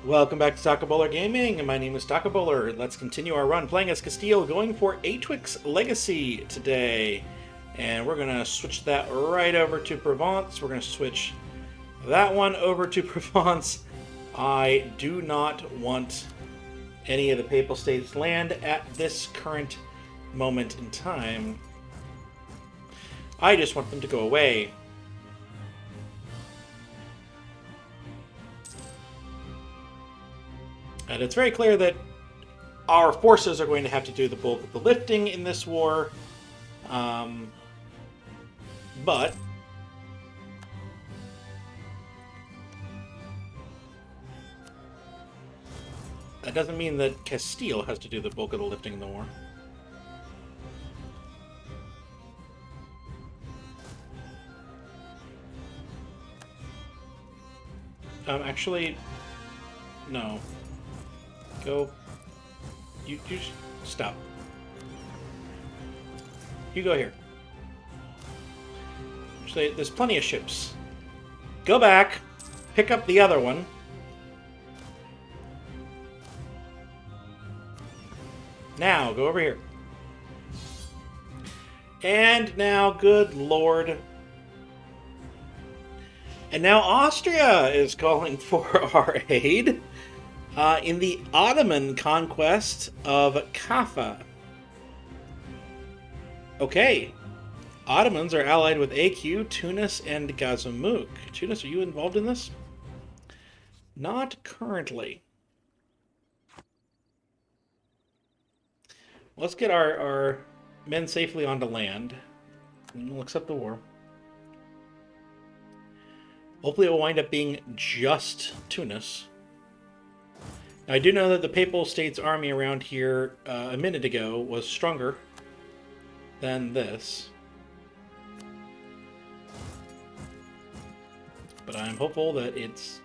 Welcome back to Taco Bowler Gaming. My name is Taco Bowler. Let's continue our run playing as Castile, going for Atwix Legacy today. And we're going to switch that right over to Provence. We're going to switch that one over to Provence. I do not want any of the Papal States land at this current moment in time. I just want them to go away. And it's very clear that our forces are going to have to do the bulk of the lifting in this war. But that doesn't mean that Castile has to do the bulk of the lifting in the war. Actually, no. Go. You stop. You go here. Actually, there's plenty of ships. Go back. Pick up the other one. Now, go over here. And now, good lord. And now Austria is calling for our aid. In the Ottoman conquest of Kaffa. Okay. Ottomans are allied with AQ, Tunis, and Gazamuk. Tunis, are you involved in this? Not currently. Let's get our men safely onto land. And we'll accept the war. Hopefully it will wind up being just Tunis. I do know that the Papal States army around here a minute ago was stronger than this. But I'm hopeful that it's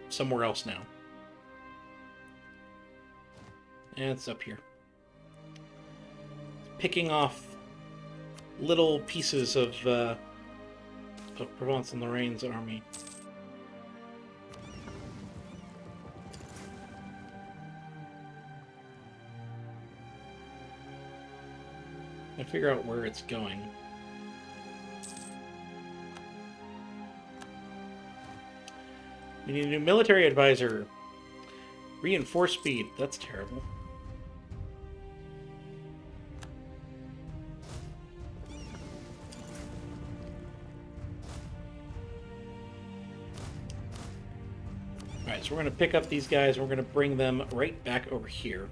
somewhere else now. And it's up here. Picking off little pieces of Provence and Lorraine's army. And figure out where it's going. We need a new military advisor. Reinforce speed. That's terrible. Alright, so we're going to pick up these guys and we're going to bring them right back over here.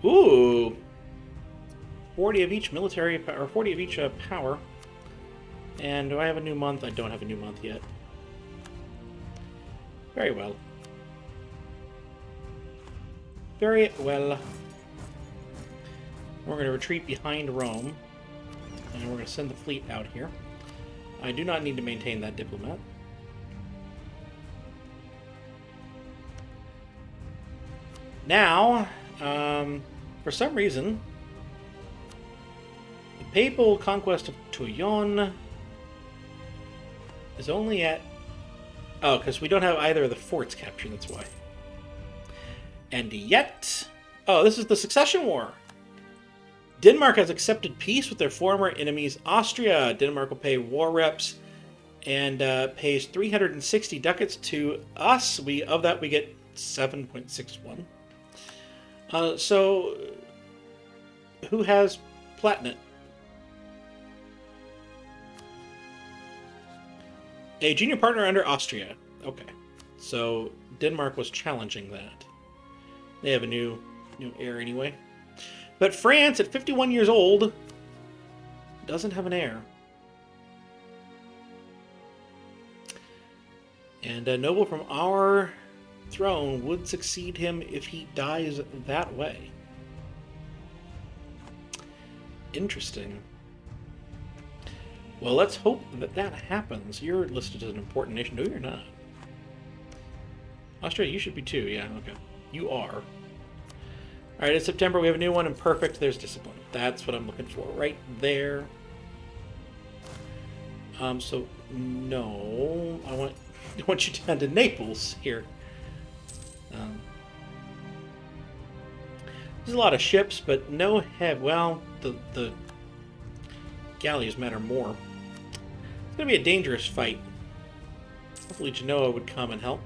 Ooh! 40 of each military, or 40 of each power. And do I have a new month? I don't have a new month yet. Very well. Very well. We're going to retreat behind Rome. And we're going to send the fleet out here. I do not need to maintain that diplomat. Now, for some reason, Papal conquest of Toulon is only at... Oh, because we don't have either of the forts captured, that's why. And yet... Oh, this is the Succession War. Denmark has accepted peace with their former enemies, Austria. Denmark will pay war reps and pays 360 ducats to us. Of that, we get 7.61. So, who has Platinate? A junior partner under Austria. Okay. So Denmark was challenging that. They have a new heir anyway. But France, at 51 years old, doesn't have an heir. And a noble from our throne would succeed him if he dies that way. Interesting. Well, let's hope that that happens. You're listed as an important nation. No, you're not. Austria, you should be too. Yeah, okay. You are. Alright, it's September. We have a new one, and perfect. There's discipline. That's what I'm looking for. Right there. So, no. I want... I want you down to Naples here. There's a lot of ships, but no head. Well, the galleys matter more. It's going to be a dangerous fight. Hopefully Genoa would come and help.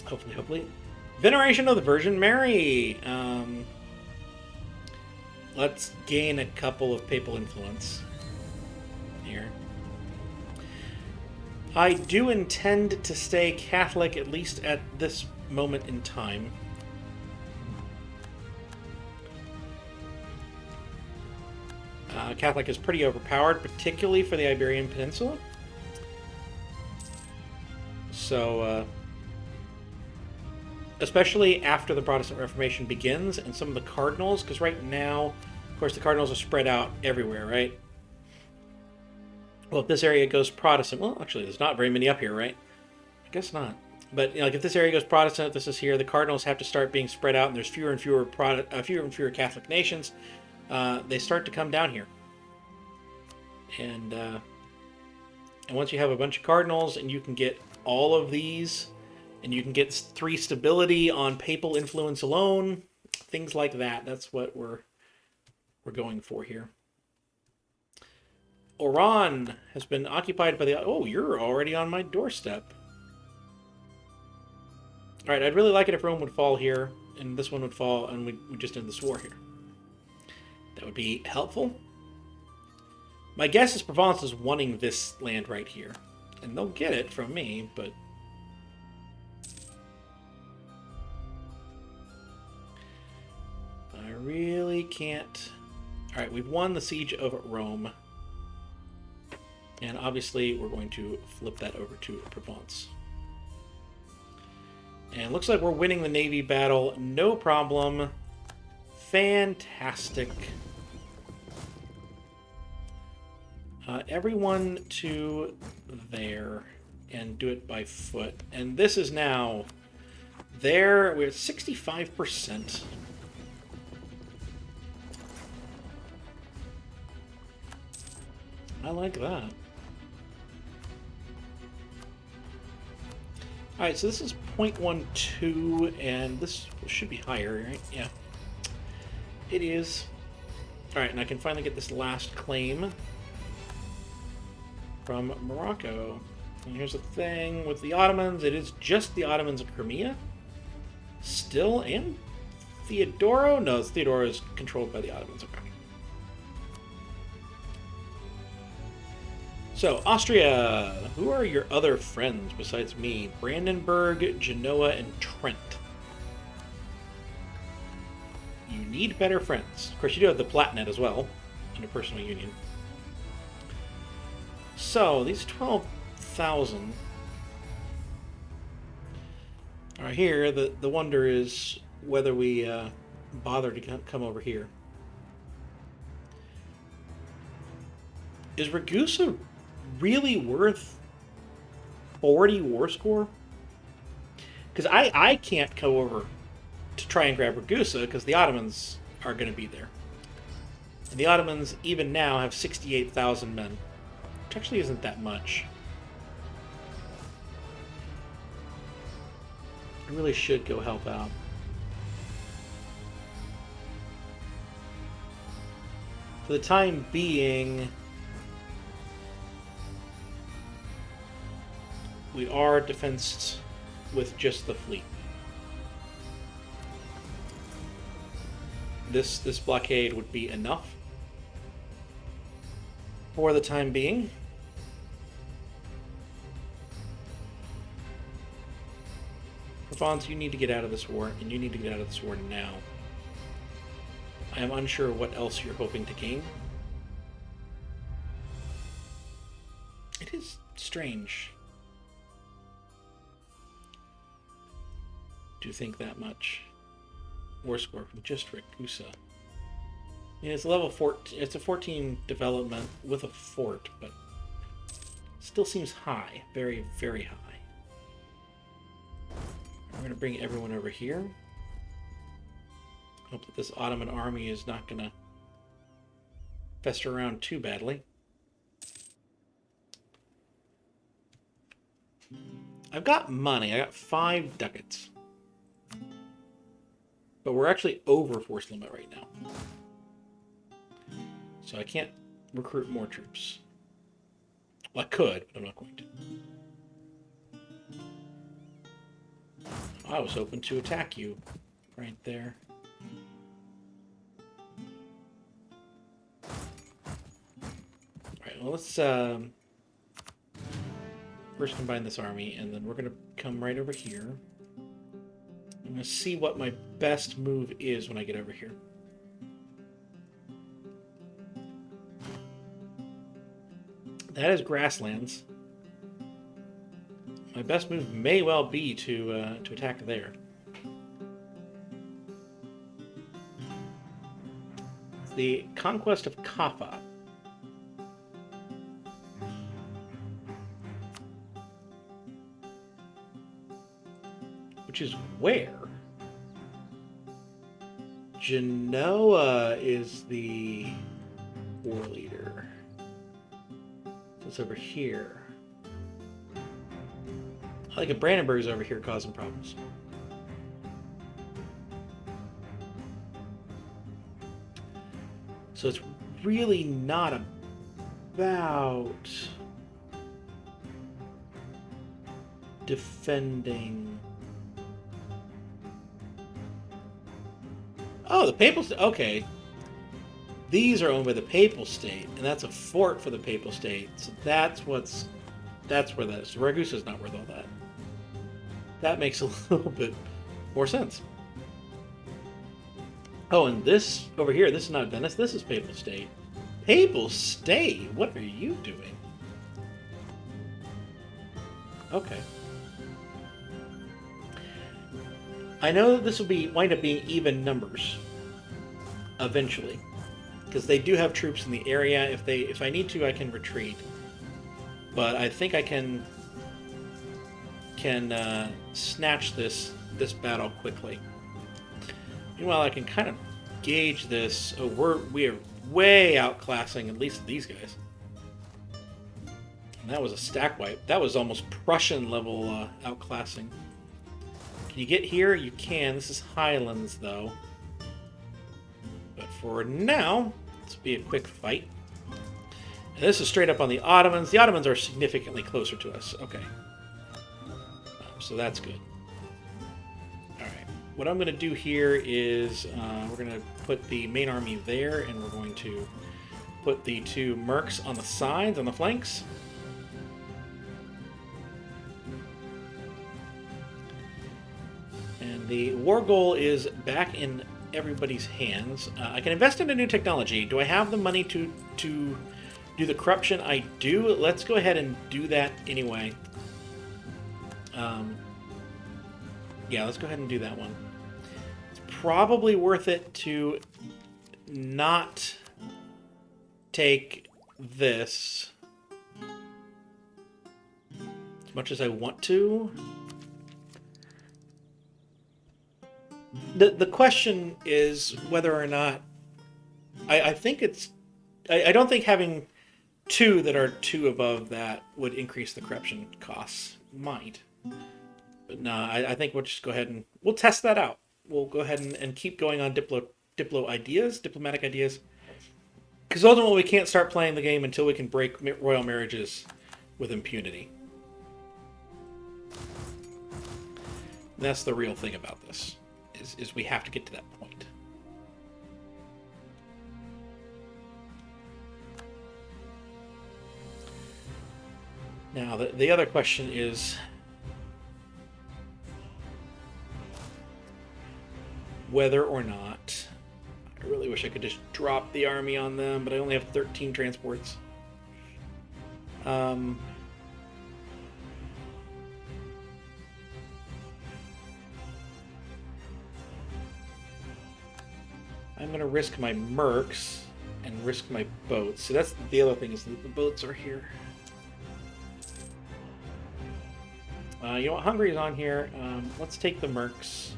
Hopefully. Veneration of the Virgin Mary. Let's gain a couple of papal influence here. I do intend to stay Catholic, at least at this moment in time. Catholic is pretty overpowered, particularly for the Iberian Peninsula. So, especially after the Protestant Reformation begins, and some of the cardinals, because right now, of course, the cardinals are spread out everywhere, right? Well, if this area goes Protestant, well, actually, there's not very many up here, right? I guess not. But you know, like if this area goes Protestant, this is here, the cardinals have to start being spread out, and there's fewer and fewer Catholic nations. They start to come down here, and once you have a bunch of cardinals, and you can get all of these, and you can get 3 stability on papal influence alone, things like that. That's what we're going for here. Oran has been occupied by the... Oh, you're already on my doorstep. Alright, I'd really like it if Rome would fall here, and this one would fall, and we just end this war here. That would be helpful. My guess is Provence is wanting this land right here. And they'll get it from me, but... I really can't... Alright, we've won the Siege of Rome. And obviously, we're going to flip that over to Provence. And it looks like we're winning the Navy battle. No problem. Fantastic. Everyone to there. And do it by foot. And this is now... There, we're at 65%. I like that. Alright, so this is 0.12, and this should be higher, right? Yeah. It is. Alright, and I can finally get this last claim from Morocco. And here's the thing with the Ottomans. It is just the Ottomans of Crimea. Still, and Theodoro? No, Theodoro is controlled by the Ottomans. Okay. So, Austria, who are your other friends besides me? Brandenburg, Genoa, and Trent. You need better friends. Of course, you do have the Palatinate as well, under personal union. So, these 12,000 are here. The wonder is whether we bother to come over here. Is Ragusa really worth 40 war score? Because I can't go over to try and grab Ragusa because the Ottomans are going to be there. And the Ottomans, even now, have 68,000 men. Which actually isn't that much. I really should go help out. For the time being... we are defensed with just the fleet. This blockade would be enough for the time being. Provence, you need to get out of this war, and you need to get out of this war now. I am unsure what else you're hoping to gain. It is strange. Do you think that much? War score from just Ragusa. Yeah, it's level 14. It's a 14 development with a fort, but still seems high. Very, very high. I'm going to bring everyone over here. Hope that this Ottoman army is not going to fester around too badly. I've got money. I got 5 ducats. But we're actually over force limit right now. So I can't recruit more troops. Well, I could, but I'm not going to. I was hoping to attack you right there. Alright, well, let's first combine this army, and then we're going to come right over here. I'm going to see what my best move is when I get over here. That is grasslands. My best move may well be to attack there. The conquest of Kaffa. Which is where? Genoa is the war leader. So it's over here. Like if Brandenburg's over here causing problems. So it's really not about defending. Oh, the Papal State. Okay. These are owned by the Papal State, and that's a fort for the Papal State. So that's where that is. Ragusa's not worth all that. That makes a little bit more sense. Oh, and this over here, this is not Venice, this is Papal State. Papal State? What are you doing? Okay. I know that this will wind up being even numbers eventually, because they do have troops in the area. If I need to, I can retreat. But I think I can snatch this battle quickly. Meanwhile, I can kind of gauge this. Oh, we are way outclassing at least these guys. And that was a stack wipe. That was almost Prussian level outclassing. Can you get here? You can. This is Highlands, though. But for now, let's be a quick fight. And this is straight up on the Ottomans. The Ottomans are significantly closer to us. Okay. So that's good. Alright. What I'm going to do here is we're going to put the main army there, and we're going to put the 2 mercs on the sides, on the flanks. And the war goal is back in everybody's hands. I can invest in a new technology. Do I have the money to do the corruption? I do. Let's go ahead and do that anyway. Yeah, let's go ahead and do that one. It's probably worth it to not take this as much as I want to. The question is whether or not I think it's I don't think having 2 that are 2 above that would increase the corruption costs. Might. But no, I think we'll just go ahead and we'll test that out. We'll go ahead and keep going on diplomatic ideas. Because ultimately we can't start playing the game until we can break royal marriages with impunity. That's the real thing about this, is we have to get to that point. Now, the other question is whether or not... I really wish I could just drop the army on them, but I only have 13 transports. I'm going to risk my mercs and risk my boats. So that's the other thing, is that the boats are here. You know what? Hungary's on here. Let's take the mercs.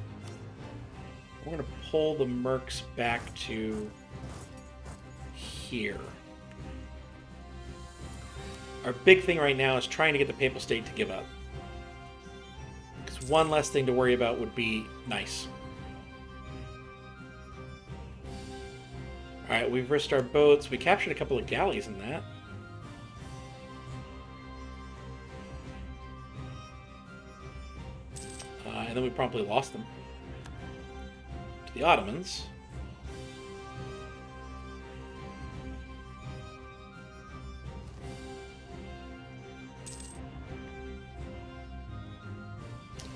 We're going to pull the mercs back to here. Our big thing right now is trying to get the Papal State to give up. Because one less thing to worry about would be nice. Alright, we've risked our boats. We captured a couple of galleys in that. And then we promptly lost them to the Ottomans.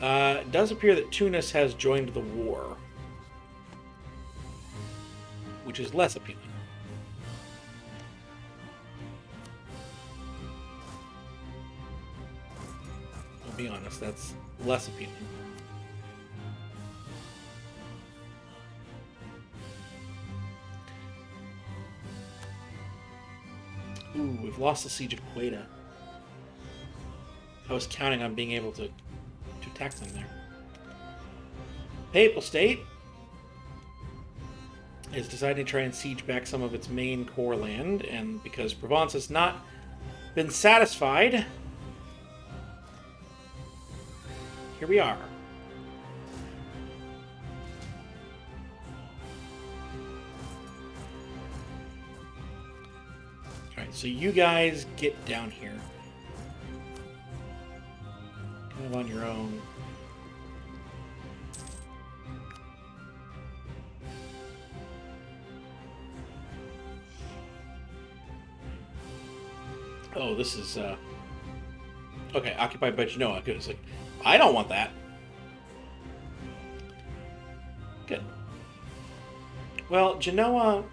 It does appear that Tunis has joined the war, which is less appealing. I'll be honest, that's less appealing. Ooh, we've lost the siege of Quetta. I was counting on being able to attack them there. Papal State is deciding to try and siege back some of its main core land, and because Provence has not been satisfied, here we are. Alright, so you guys get down here. Kind of on your own. Oh, this is, okay, occupied by Genoa. Good. It's like, I don't want that. Good. Well, Genoa,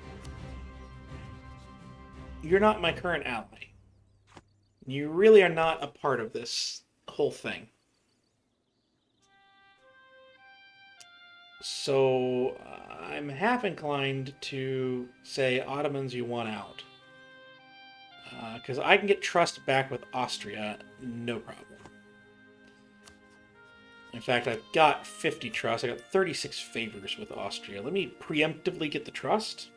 you're not my current ally. You really are not a part of this whole thing. So, I'm half inclined to say, Ottomans, you want out. Because I can get trust back with Austria, no problem. In fact, I've got 50 trust. I got 36 favors with Austria. Let me preemptively get the trust,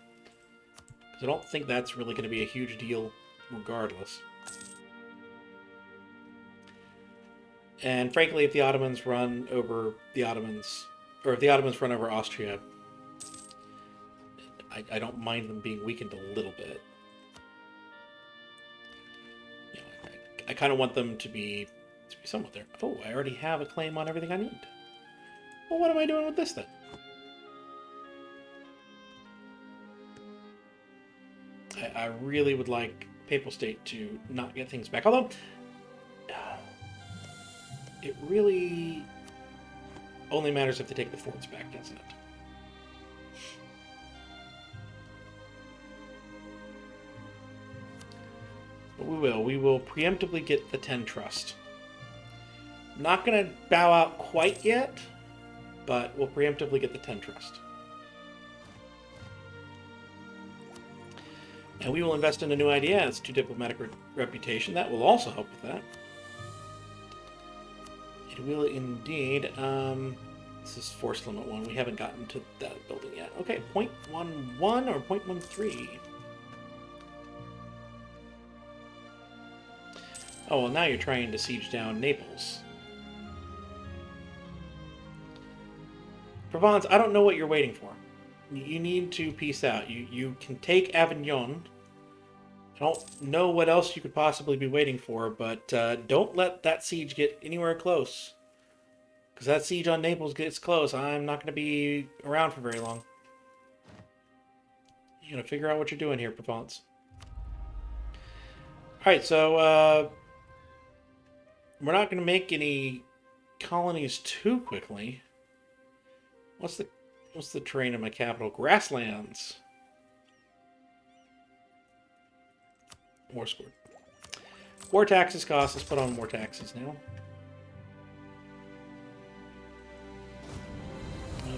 because I don't think that's really going to be a huge deal regardless. And frankly, if the Ottomans run over the Ottomans, or if the Ottomans run over Austria, I don't mind them being weakened a little bit. I kind of want them to be somewhat there. Oh, I already have a claim on everything I need. Well, what am I doing with this then? I really would like Papal State to not get things back. Although, it really only matters if they take the forts back, doesn't it? But we will preemptively get the 10 trust. Not going to bow out quite yet, but we'll preemptively get the 10 trust. And we will invest in a new idea. It's 2 diplomatic reputation. That will also help with that. It will indeed. This is force limit 1. We haven't gotten to that building yet. Okay, 0.11 or 0.13. Oh, well, now you're trying to siege down Naples. Provence, I don't know what you're waiting for. You need to peace out. You can take Avignon. I don't know what else you could possibly be waiting for, but don't let that siege get anywhere close. Because that siege on Naples gets close, I'm not going to be around for very long. You gotta figure out what you're doing here, Provence. Alright, so we're not going to make any colonies too quickly. What's the terrain of my capital? Grasslands. War scored. War taxes cost. Let's put on more taxes now.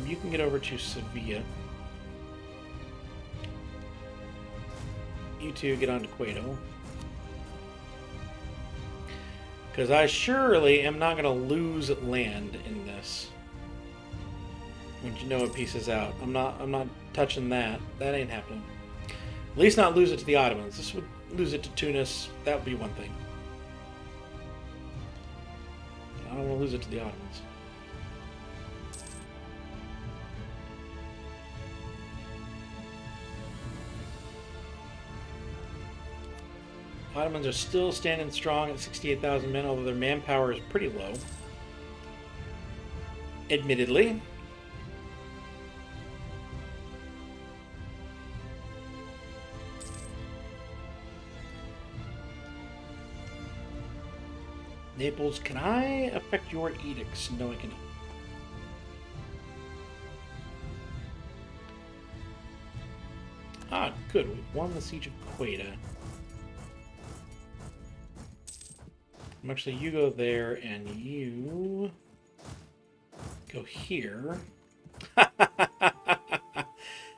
You can get over to Sevilla. You two get on to Quito. Because I surely am not going to lose land in this. When Genoa pieces out. I'm not touching that. That ain't happening. At least not lose it to the Ottomans. This would lose it to Tunis. That would be one thing. I don't want to lose it to the Ottomans. Ottomans are still standing strong at 68,000 men, although their manpower is pretty low. Admittedly. Naples, can I affect your edicts? No, I cannot. Ah, good. We won the Siege of Quetta. Actually, you go there, and you go here.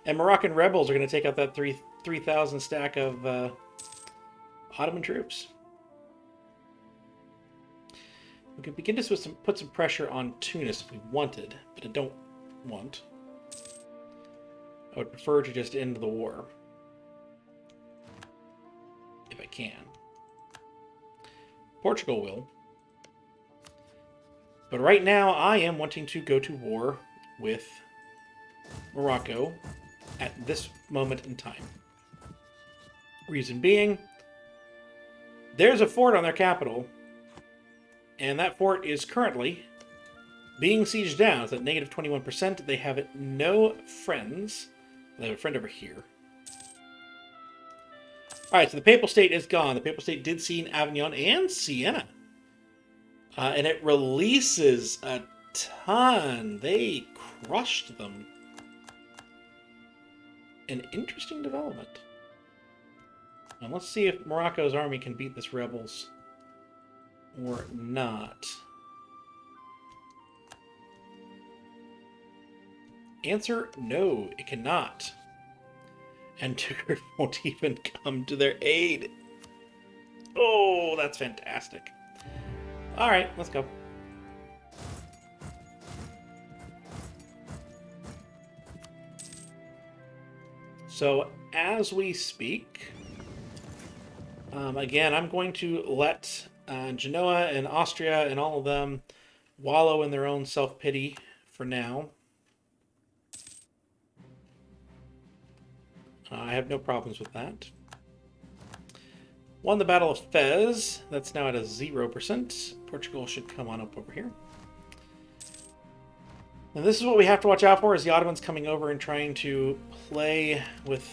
And Moroccan rebels are going to take out that 3,000 stack of Ottoman troops. We could begin to put some pressure on Tunis if we wanted, but I don't want. I would prefer to just end the war. If I can. Portugal will. But right now, I am wanting to go to war with Morocco at this moment in time. Reason being, there's a fort on their capital, and that fort is currently being sieged down. It's at negative 21%. They have no friends. They have a friend over here. Alright, so the Papal State is gone. The Papal State did siege Avignon and Siena. And it releases a ton. They crushed them. An interesting development. And let's see if Morocco's army can beat this rebels or not. Answer, no, it cannot. And Tigger won't even come to their aid. Oh, that's fantastic. All right, let's go. So, as we speak, again, I'm going to let Genoa and Austria and all of them wallow in their own self-pity for now. I have no problems with that. Won the Battle of Fez. That's now at a 0%. Portugal should come on up over here. And this is what we have to watch out for, is the Ottomans coming over and trying to play with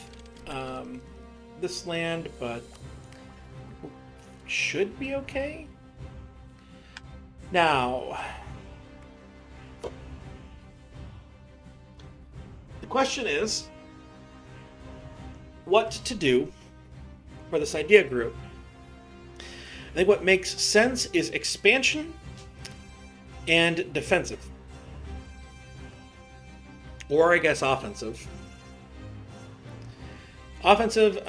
this land, but should be okay. Now, the question is, what to do for this idea group. I think what makes sense is expansion and defensive. Or I guess offensive. Offensive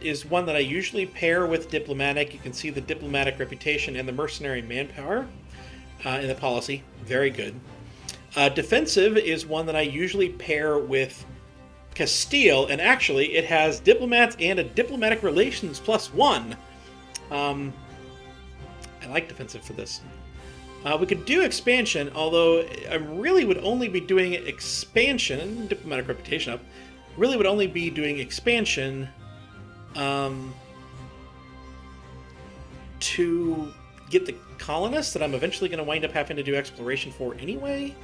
is one that I usually pair with diplomatic. You can see the diplomatic reputation and the mercenary manpower in the policy. Very good. Defensive is one that I usually pair with Castile, and actually it has diplomats and a diplomatic relations +1. I like defensive for this. We could do expansion, although I really would only be doing expansion, diplomatic reputation up, really would only be doing expansion to get the colonists that I'm eventually going to wind up having to do exploration for anyway.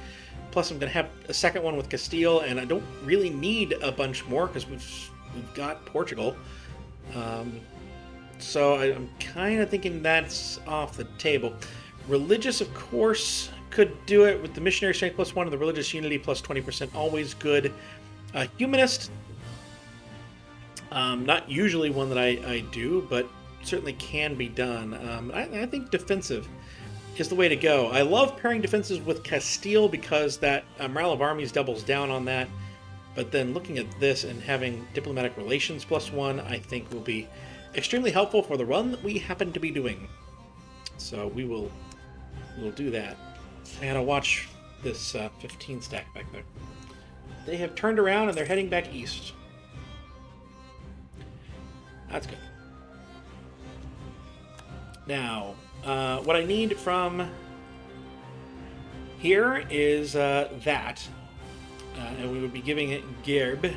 Plus, I'm going to have a second one with Castile, and I don't really need a bunch more because we've got Portugal. So I'm kind of thinking that's off the table. Religious, of course, could do it with the missionary strength +1 and the religious unity +20%. Always good. Humanist, not usually one that I do, but certainly can be done. I think defensive is the way to go. I love pairing defenses with Castile because that morale of armies doubles down on that. But then looking at this and having diplomatic relations +1, I think will be extremely helpful for the run that we happen to be doing. So we'll do that. I gotta watch this 15 stack back there. They have turned around and they're heading back east. That's good. Now, what I need from here is that. And we would be giving it Gerb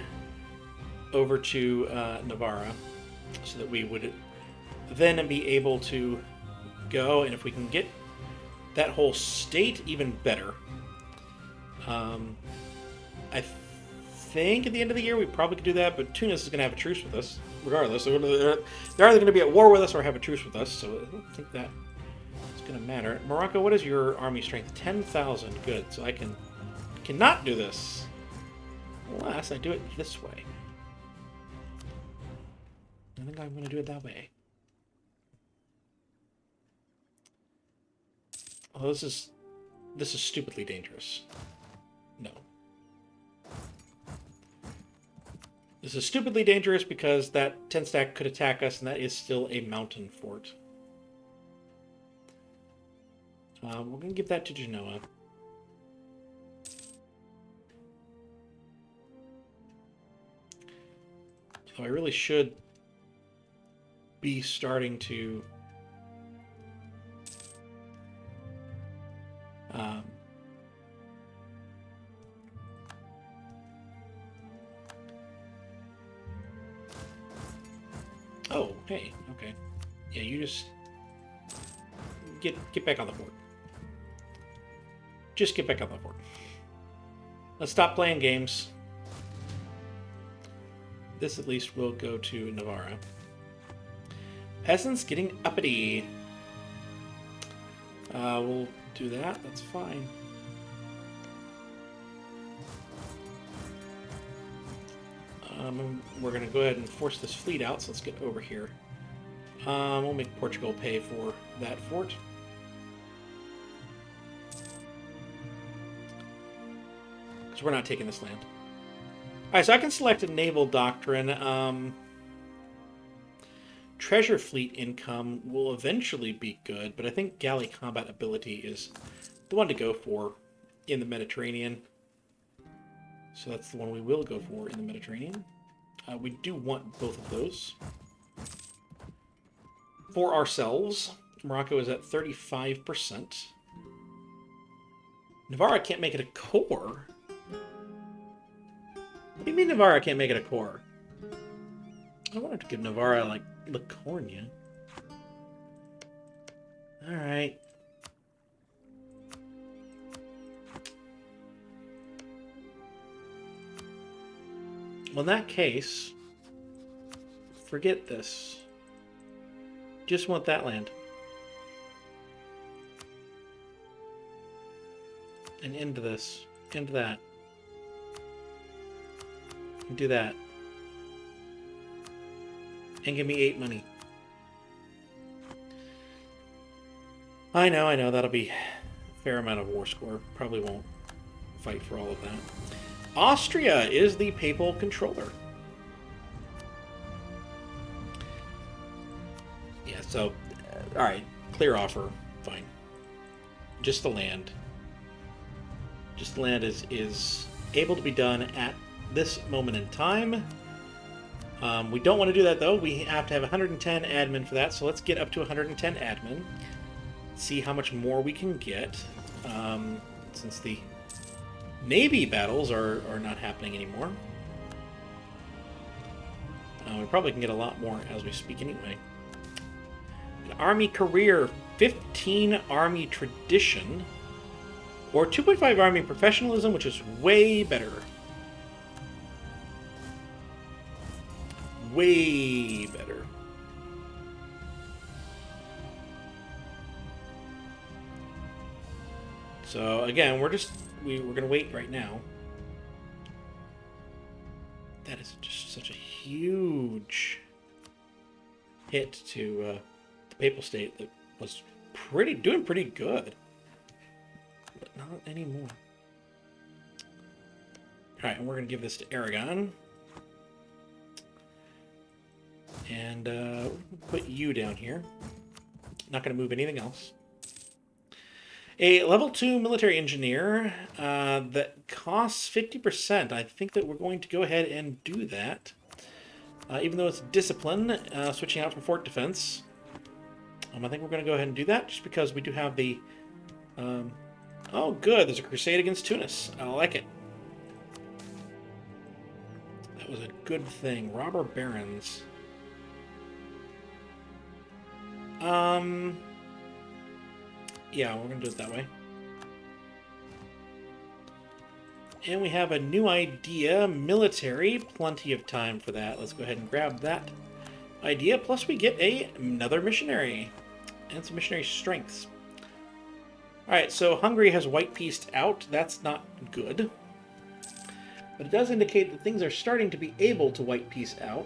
over to Navarra, so that we would then be able to go, and if we can get that whole state, even better. I think at the end of the year we probably could do that, but Tunis is going to have a truce with us, regardless. So they're either going to be at war with us or have a truce with us, so I don't think that is going to matter. Morocco, what is your army strength? 10,000. Good, so I cannot do this unless I do it this way. I think I'm going to do it that way. Oh, this is stupidly dangerous. No. This is stupidly dangerous because that 10 stack could attack us, and that is still a mountain fort. We're going to give that to Genoa. So I really should be starting to oh, hey, okay. Yeah, you just get back on the board. Just get back on the board. Let's stop playing games. This at least will go to Navarra. Peasants getting uppity. We'll do that. That's fine. We're going to go ahead and force this fleet out, so let's get over here. We'll make Portugal pay for that fort. Because we're not taking this land. Alright, so I can select a naval doctrine. Treasure fleet income will eventually be good, but I think galley combat ability is the one to go for in the Mediterranean. So that's the one we will go for in the Mediterranean. We do want both of those. For ourselves, Morocco is at 35%. Navarra can't make it a core. What do you mean Navarra can't make it a core? I wanted to give Navarra, like, Licornia. Alright. Well, in that case, forget this. Just want that land. And into this. Into that. And do that. And give me 8 money. I know, that'll be a fair amount of war score. Probably won't fight for all of that. Austria is the papal controller. Yeah, so, alright, clear offer, fine. Just the land. Just the land is able to be done at this moment in time. We don't want to do that, though. We have to have 110 admin for that, so let's get up to 110 admin. See how much more we can get, since the Navy battles are not happening anymore. We probably can get a lot more as we speak anyway. An Army career, 15 Army tradition, or 2.5 Army professionalism, which is way better. Way better. So again, we're gonna wait right now. That is just such a huge hit to the Papal State that was doing pretty good, but not anymore. All right, and we're gonna give this to Aragon. And put you down here. Not going to move anything else. A level 2 military engineer that costs 50%. I think that we're going to go ahead and do that. Even though it's discipline, switching out from fort defense. I think we're going to go ahead and do that, just because we do have the... oh, good. There's a crusade against Tunis. I like it. That was a good thing. Robber barons. Yeah, we're going to do it that way. And we have a new idea, military. Plenty of time for that. Let's go ahead and grab that idea. Plus we get another missionary. And some missionary strengths. Alright, so Hungary has white pieced out. That's not good. But it does indicate that things are starting to be able to white piece out.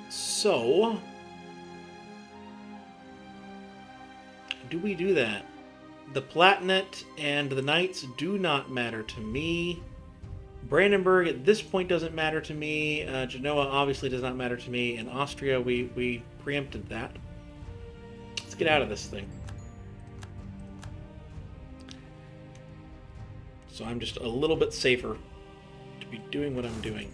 So... do we do that? The Palatinate and the Knights do not matter to me. Brandenburg at this point doesn't matter to me. Genoa obviously does not matter to me. And Austria, we preempted that. Let's get out of this thing. So I'm just a little bit safer to be doing what I'm doing.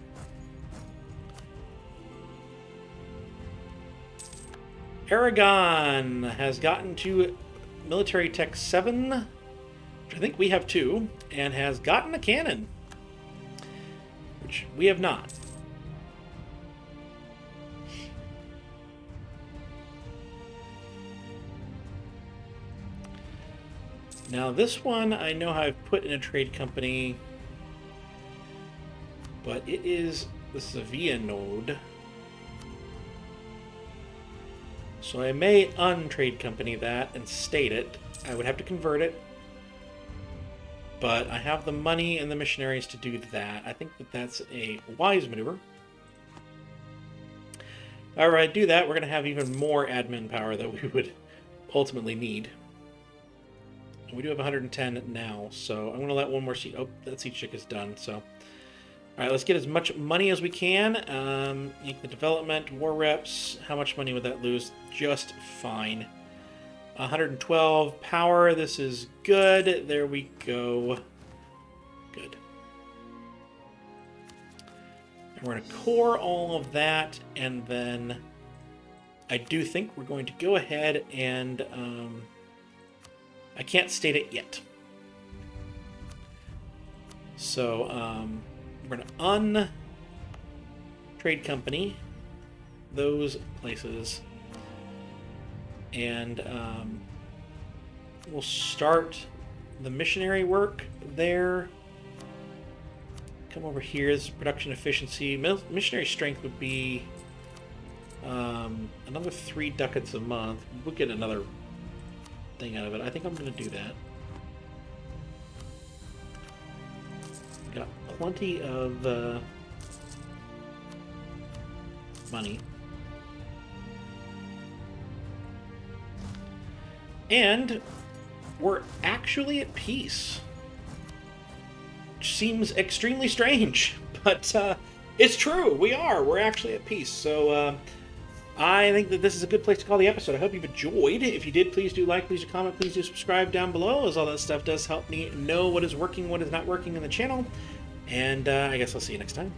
Aragon has gotten to Military Tech 7, which I think we have 2, and has gotten a cannon, which we have not. Now this one I know I've put in a trade company, but this is a VIA node. So I may untrade company that and state it. I would have to convert it. But I have the money and the missionaries to do that. I think that that's a wise maneuver. Alright, do that. We're going to have even more admin power that we would ultimately need. And we do have 110 now, so I'm going to let one more seat... oh, that seat check is done, so... Alright, let's get as much money as we can. The development, war reps, how much money would that lose? Just fine. 112 power, this is good. There we go. Good. And we're going to core all of that, and then I do think we're going to go ahead and... I can't state it yet. So, we're going to un-trade company those places, and we'll start the missionary work there. Come over here, this is production efficiency. Missionary strength would be another 3 ducats a month. We'll get another thing out of it. I think I'm going to do that. Got plenty of money. And we're actually at peace. Which seems extremely strange, but it's true. We are. We're actually at peace. So I think that this is a good place to call the episode. I hope you've enjoyed. If you did, please do like, please do comment, please do subscribe down below, as all that stuff does help me know what is working, what is not working in the channel. And I guess I'll see you next time.